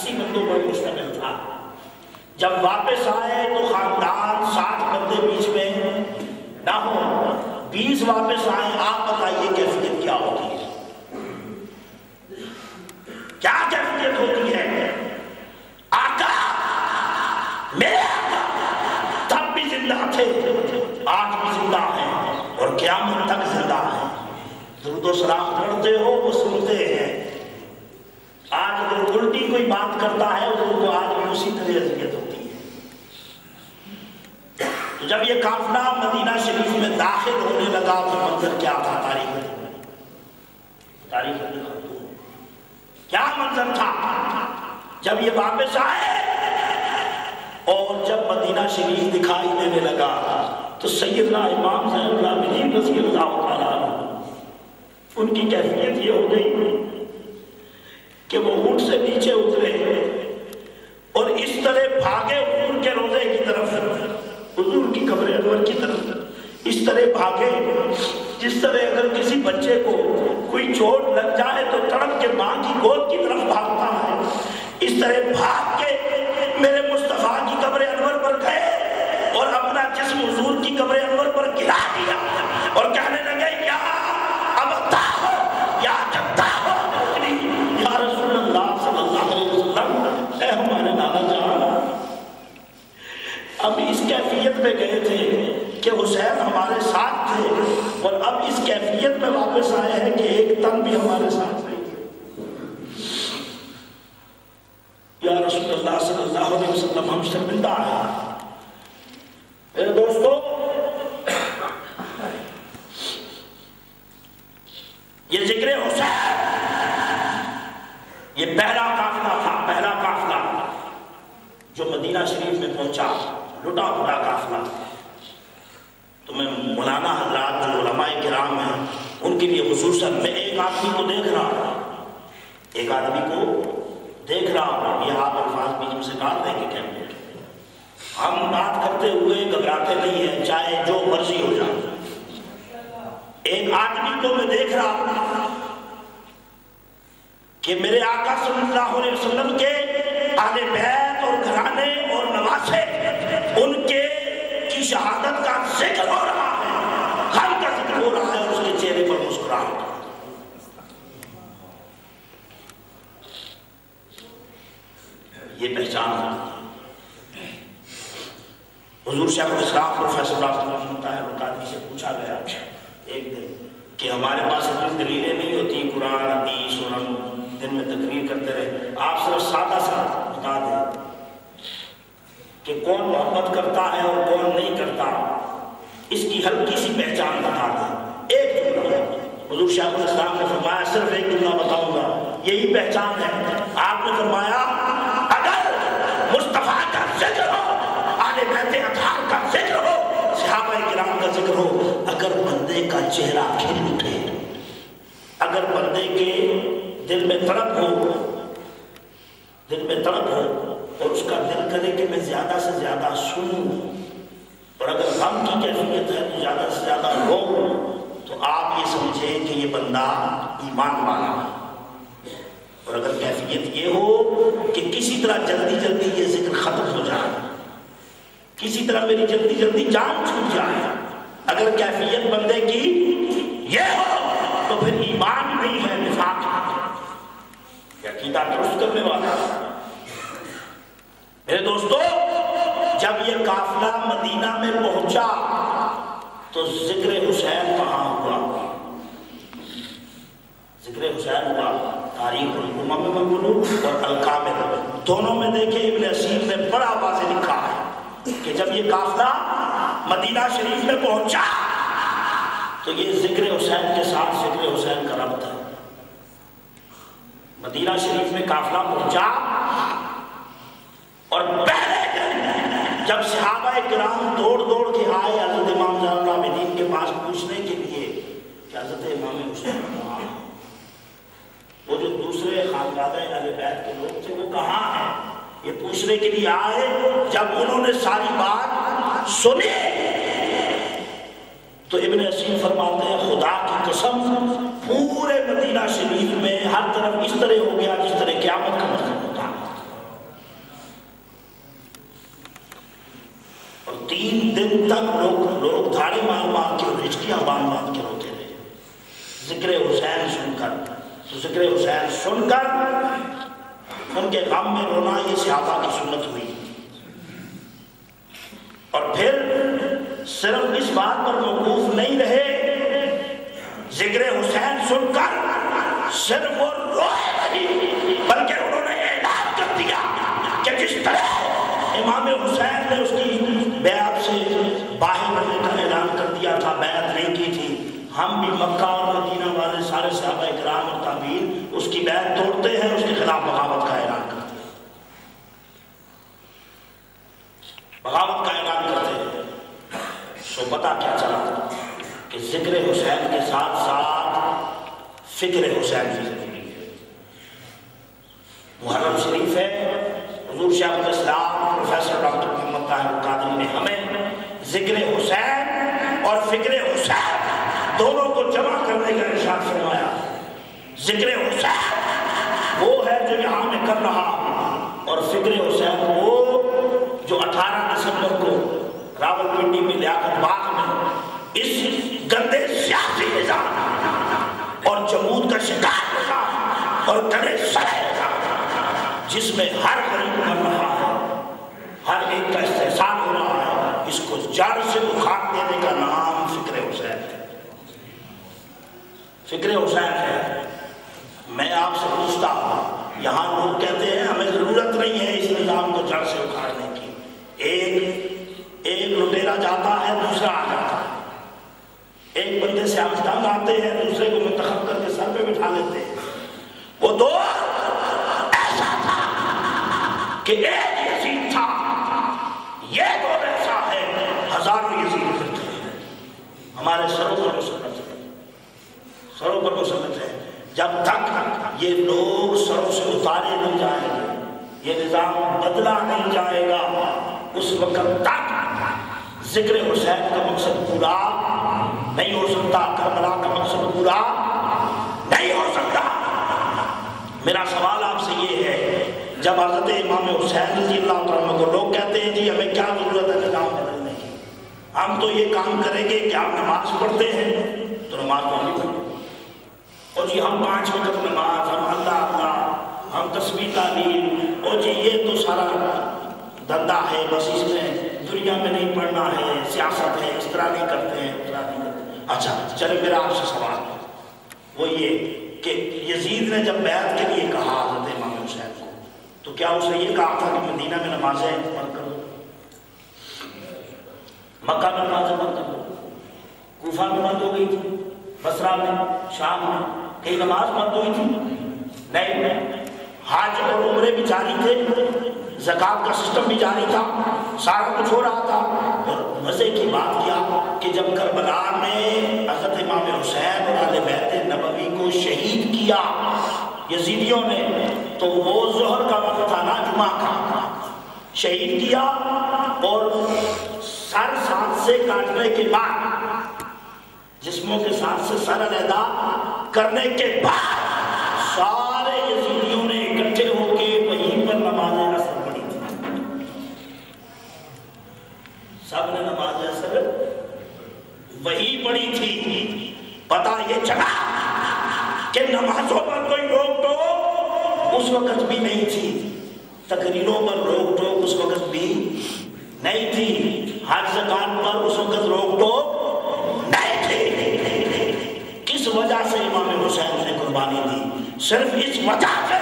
80 بندوں پر مشتمل تھا. جب واپس آئے تو خاندان 60 بندے بیچ میں نہ ہو، 20 واپس آئے. آپ بتائیے کیفیت کیا ہوتی ہے؟ کیا کیفیت ہوتی ہے؟ آقا، میرے آقا تب بھی زندہ تھے، آج بھی زندہ ہیں اور قیامت تک زندہ ہیں. درود و سلام پڑھتے ہو وہ سنتے ہیں. آج اگر الٹی کوئی بات کرتا ہے حضور کو آج بھی اسی طرح اذیت ہوتی ہے. تو جب یہ قافلہ مدینہ شریف میں داخل ہونے لگا تو منظر کیا تھا؟ تاریخ کیا منظر تھا؟ جب یہ واپس آئے اور جب مدینہ شریف دکھائی دینے لگا تو سیدنا امام زین العابدین رضی اللہ تعالیٰ ان کی کیفیت یہ ہو گئی کہ وہ اونٹ سے نیچے اترے اور اس طرح بھاگے حضور کے روضے کی طرف، حضور کی قبر انور کی طرف. اس طرح بھاگے جس طرح اگر کسی بچے کو کوئی چوٹ لگ جائے تو تڑپ کے ماں کی گود کی طرف بھاگتا ہے. اس طرح بھاگ کے میرے مصطفیٰ کی قبر انور پر گئے اور اپنا جسم حضور کی قبر انور پر گرا دیا اور کہنے لگے یا ابتا ہو یا جگتا ہو یا رسول اللہ صلی اللہ علیہ وسلم، اے ہمارے نانا جان. اب اس کیفیت میں گئے تھے کہ حسین ہمارے ساتھ تھے اور اب اس کیفیت میں واپس آئے ہیں کہ ایک تن بھی ہمارے ساتھ نہیں. یا رسول اللہ صلی اللہ علیہ وسلم ہم شرمندہ ہیں. میرے دوستو، یہ ذکر حسین یہ پہلا قافلہ تھا، پہلا قافلہ جو مدینہ شریف میں پہنچا، لٹا پھٹا قافلہ. تو میں مولانا حضرات جو علماء کرام ہیں ان کے لیے خصوصاً میں ایک آدمی کو دیکھ رہا ہوں، یہ آپ الفاظ بھی جن سے کہا دیں گے کیمرے. ہم بات کرتے ہوئے گھبراتے نہیں ہیں چاہے جو مرضی ہو جائے. ایک آدمی کو میں دیکھ رہا ہوں کہ میرے آقا صلی اللہ علیہ وسلم کے اہل بیت اور گھرانے اور نواسے ان کے کی شہادت کا ذکر ہو رہا ہے، غم کا ذکر ہو رہا ہے اور اس کے چہرے پر مسکراہٹ. یہ پہچان ہے. حضور شیخ الاسلام پروفیسر ڈاکٹر محمد طاہر القادری سے پوچھا گیا ایک دن کہ ہمارے پاس اتنی دلیلیں نہیں ہوتی، قرآن حدیث اور ہم دن میں تقریر کرتے رہے، آپ صرف سادہ سا بتا دیں کہ کون محبت کرتا ہے اور کون نہیں کرتا، اس کی ہلکی سی پہچان بتا دیں. ایک جملہ حضور شیخ الاسلام نے فرمایا، صرف ایک جملہ بتاؤں گا، یہی پہچان ہے. آپ نے فرمایا اگر مصطفیٰ کا ذکر ہو، اہل بیت اطہار کا ذکر ہو، صحابہ کرام کا ذکر ہو، اگر بندے کا چہرہ کھل اٹھے، اگر بندے کے دل میں تڑپ ہو اور اس کا دل کرے کہ میں زیادہ سے زیادہ سنوں، اور اگر غم کی کیفیت ہے تو زیادہ سے زیادہ رو، تو آپ یہ سمجھیں کہ یہ بندہ ایمان والا ہے. اور اگر کیفیت یہ ہو کہ کسی طرح جلدی جلدی یہ ذکر ختم ہو جائے، کسی طرح میری جلدی جلدی جان چھوٹ جائے، اگر کیفیت بندے کی یہ ہو تو پھر ایمان نہیں ہے، نفاق ہے، عقیدہ درست کرنے والا. میرے دوستو، جب یہ قافلہ مدینہ میں پہنچا تو ذکر حسین کہاں ہوا؟ ذکر حسین ہوا تاریخ الامم والقلوب اور الکامل دونوں میں. دیکھیں ابن اسیر نے بڑا واضح لکھا ہے کہ جب یہ قافلہ مدینہ شریف میں پہنچا تو یہ ذکر حسین کے ساتھ ذکر حسین کا ربط ہے. مدینہ شریف میں قافلہ پہنچا اور پہلے دن جب صحابہ کرام دوڑ کے آئے حضرت امام زین العابدین کے پاس پوچھنے کے لیے کہ حضرت امام حسین کہاں ہیں، وہ جو دوسرے خانقادہ اہل بیت کے لوگ تھے وہ کہاں ہیں، یہ پوچھنے کے لیے آئے. جب انہوں نے ساری بات سنی تو ابن اسیر فرماتے ہیں خدا کی قسم پورے مدینہ شریف میں ہر طرف اس طرح ہو گیا جس طرح قیامت کا منظر ہوتا ہے. تک لوگ دھاڑے مار مار کے اور ہچکیاں باندھ باندھ کے روتے رہے ذکر حسین سن کر. تو ذکر حسین سن کر ان کے غم میں رونا یہ صحابہ کی سنت ہوئی. اور پھر صرف اس بات پر موقوف نہیں رہے، ذکر حسین سن کر صرف وہ روئے نہیں بلکہ انہوں نے اعلان کر دیا کہ جس طرح امام حسین نے اس کی بیعت سے باہر رہنے کا اعلان کر دیا تھا، بیعت نہیں کی تھی، ہم بھی مکہ اور مدینہ والے سارے صحابہ اکرام اور تابعین اس کی بیعت توڑتے ہیں، اس کے خلاف بغاوت کا اعلان کرتے ہیں، بغاوت کا اعلان کرتے ہیں. سو پتہ کیا چلا کہ ذکر حسین کے ساتھ ساتھ فکر حسین بھی ضروری ہے. محرم شریف ہے، حضور شیخ الاسلام پروفیسر ڈاکٹر محمد طاہر القادری نے ہمیں ذکر حسین اور فکر حسین دونوں کو جمع کرنے کا ارشاد فرمایا. ذکر حسین وہ ہے جو یہاں میں کر رہا ہوں، اور فکر حسین وہ جو 18 دسمبر کو راولپنڈی میں لیاقت باغ میں اس گندے سیاسی نظام اور جمود کا شکار نظام اور کڑے سڑے نظام جس میں ہر غریب مر رہا ہے، ہر ایک کا استحصال ہو رہا ہے، اس کو جڑ سے اکھاڑ دینے کا نام فکر حسین ہے. فکر حسین ہے. میں آپ سے پوچھتا ہوں، یہاں لوگ کہتے ہیں ہمیں ضرورت نہیں ہے اس نظام کو جڑ سے اکھاڑنے کی. ایک لٹیرا جاتا ہے، دوسرا آ جاتا ہے. ایک بندے سے ہم تنگ آتے ہیں، دوسرے کو منتخب کر کے سر پہ بٹھا لیتے ہیں. وہ دور ایسا تھا کہ ایک یزید تھا، یہ دور ایسا ہے ہزاروں یزید پھرتے ہیں. ہمارے سروں پر مسلط ہے، سروں پر مسلط ہے. جب تک یہ لوگ سروں سے اتارے نہیں جائیں گے، یہ نظام بدلا نہیں جائے گا، اس وقت تک ذکر حسین کا مقصد پورا نہیں ہو سکتا، کربلا کا مقصد پورا نہیں ہو سکتا. میرا سوال آپ سے یہ ہے، جب حضرت امام حسین رضی اللہ عنہ کو لوگ کہتے ہیں جی ہمیں کیا ضرورت ہے نظام بدلنے کی، ہم تو یہ کام کریں گے کہ آپ نماز پڑھتے ہیں تو نماز پڑھنی پڑے، اور جی ہم 5 وقت نماز، ہم اللہ اللہ، ہم تسبیح تعلیم، اور جی یہ تو سارا دھندا ہے، بس اس میں دنیا میں نہیں پڑھنا ہے، سیاست ہے، اس طرح نہیں کرتے ہیں، اس طرح نہیں کرتے ہیں. اچھا چلے میرا آپ سے سوال ہے وہ یہ کہ یزید نے جب بیعت کے لیے کہا حضرت امام حسین کو، تو کیا اس نے یہ کہا تھا کہ مدینہ میں نمازیں پڑھ کر دو، مکہ میں نمازیں پڑھ کر دو؟ کوفہ میں بند ہو گئی تھی، بصرہ میں، شام میں کہیں نماز بند ہوئی تھی؟ نہیں. حج اور عمرے بھی جاری تھے، زکوٰۃ کا سسٹم بھی جاری تھا، سارا کچھ ہو رہا تھا. اور مزے کی بات کیا کہ جب کربلا میں حضرت امام حسین اور اہل بیت نبوی کو شہید کیا یزیدیوں نے، تو وہ ظہر کا وقت تھا نا، جمعہ کا، شہید کیا اور سر ساتھ سے کاٹنے کے بعد، جسموں کے ساتھ سے سر علیحدہ کرنے کے بعد سارے یزیدیوں نے اکٹھے ہو کے وہیں پر نماز عصر پڑھی تھی. سب نے نماز عصر وہی پڑھی تھی. پتہ یہ چلا کہ نمازوں پر کوئی روک ٹوک اس وقت بھی نہیں تھی، تقریروں پر روک ٹوک اس وقت بھی نہیں تھی، حج زکوٰۃ پر اس وقت روک ٹوک نہیں تھی. کس وجہ سے امام حسین نے قربانی دی؟ صرف اس وجہ سے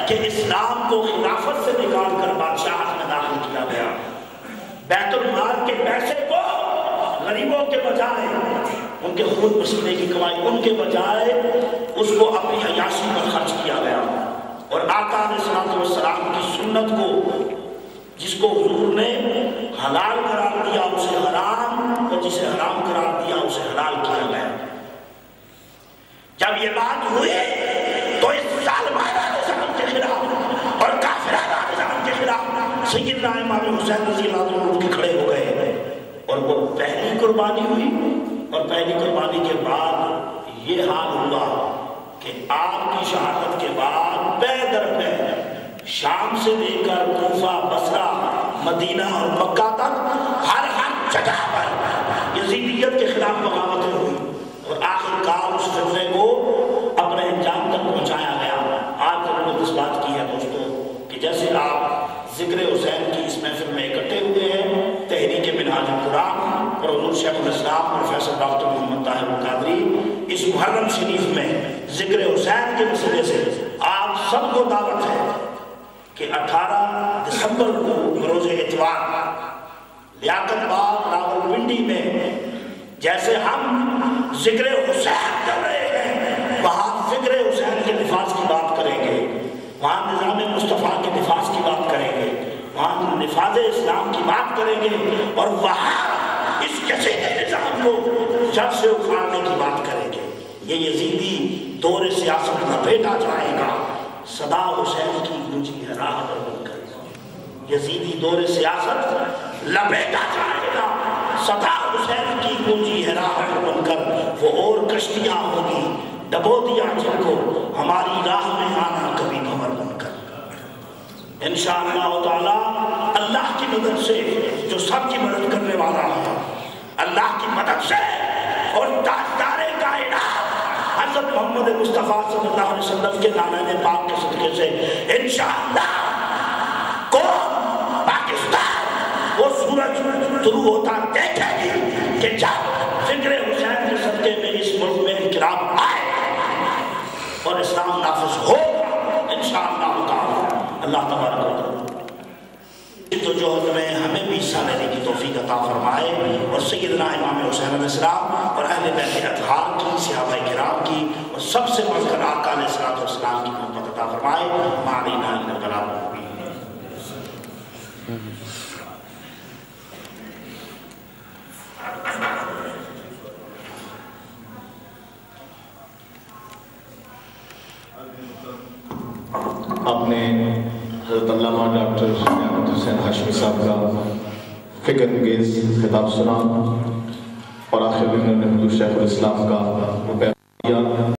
کہ اسلام کو خلافت سے نکال کر بادشاہت میں داخل کیا گیا. بیت المال کے پیسے کو غریبوں کے بجائے، ان کے خون پسینے کی کمائی، ان کے بجائے اس کو اپنی عیاشی پر خرچ کیا گیا. اور آقا علیہ السلام کی سنت کو، جس کو حضور نے حلال قرار دیا اسے حرام، اور جسے حرام قرار دیا اسے حلال کیا گیا. جب یہ بات ہوئی تو اس ظالمانہ نظام کے خلاف اور کافرانہ نظام کے خلاف سیدنا امام حسین رضی اللہ عنہ اٹھ کے کھڑے ہو گئے. اور وہ پہلی قربانی ہوئی، اور پہلی قربانی کے بعد یہ حال ہوا کہ آپ کی شہادت کے بعد پے در پے شام سے لے کر کوفہ، بصرہ، مدینہ اور مکہ تک ہر جگہ پر یزیدیت کے خلاف بغاوتیں ہوئی اور آخر کار اس فتنے کو اپنے انجام تک پہنچایا گیا۔ آج ضرورت اس بات کی ہے دوستو کہ جیسے آپ ذکر حسین کی اس محفل میں اکٹھے ہوئے ہیں، تحریک منہاج القرآن اور حضور شیخ الاسلام پروفیسر ڈاکٹر محمد طاہر القادری اس محرم شریف میں ذکر حسین کے مسئلے سے آپ سب کو دعوت ہے کہ 18 دسمبر کو بروز اتوار لیاقت باغ راولپنڈی میں جیسے ہم ذکر حسین کر رہے ہیں، وہاں ذکر حسین کے نفاذ کی بات کریں گے، وہاں نظام مصطفیٰ کے نفاذ کی بات کریں گے، وہاں نفاذ اسلام کی بات کریں گے، اور وہاں اس کثیر نظام کو جڑ سے اکھاڑنے کی بات کریں گے۔ یہ یزیدی دور سیاست لپیٹا جائے گا، صدا حسین کی گونجی ہے راہ پر بن کر۔ یزیدی دور سیاست لپیٹا جائے گا، صدا حسین کی گونجی ہے راہ پر بن کر۔ وہ اور کشتیاں ہوگی ڈبو دیا جن کو ہماری راہ میں آنا کبھی بھنور بن کر۔ انشاءاللہ تعالی اللہ کی مدد سے جو سب کی مدد کرنے والا ہے، اللہ کی مدد سے اور تاجدار کائنات حضرت محمد مصطفیٰ صلی اللہ علیہ وسلم کے نامین پاک کے صدقے سے انشاءاللہ قوم پاکستان وہ سورج طلوع ہوتا دیکھے گی کہ جب ذکر حسین کے صدقے میں اس ملک میں انقلاب آئے اور اسلام نافذ ہوگا انشاءاللہ تعالی۔ اللہ تبارک و تعالی تو جو میں ہمیں بھی حصہ لینے کی توفیق عطا فرمائے، اور سیدنا امام حسین علیہ السلام اور اہل بیت اطہار کی، صحابہ کرام کی، اور سب سے بڑھ کر آقا علیہ السلام کی محبت عطا فرمائے۔ معنینا ان البلاغ المبین۔ آپ نے حضرت علامہ ڈاکٹر نعمت حسین ہاشمی صاحب کا فکر انگیز خطاب سنا، اور آخر میں انہوں نے حضور شیخ الاسلام کا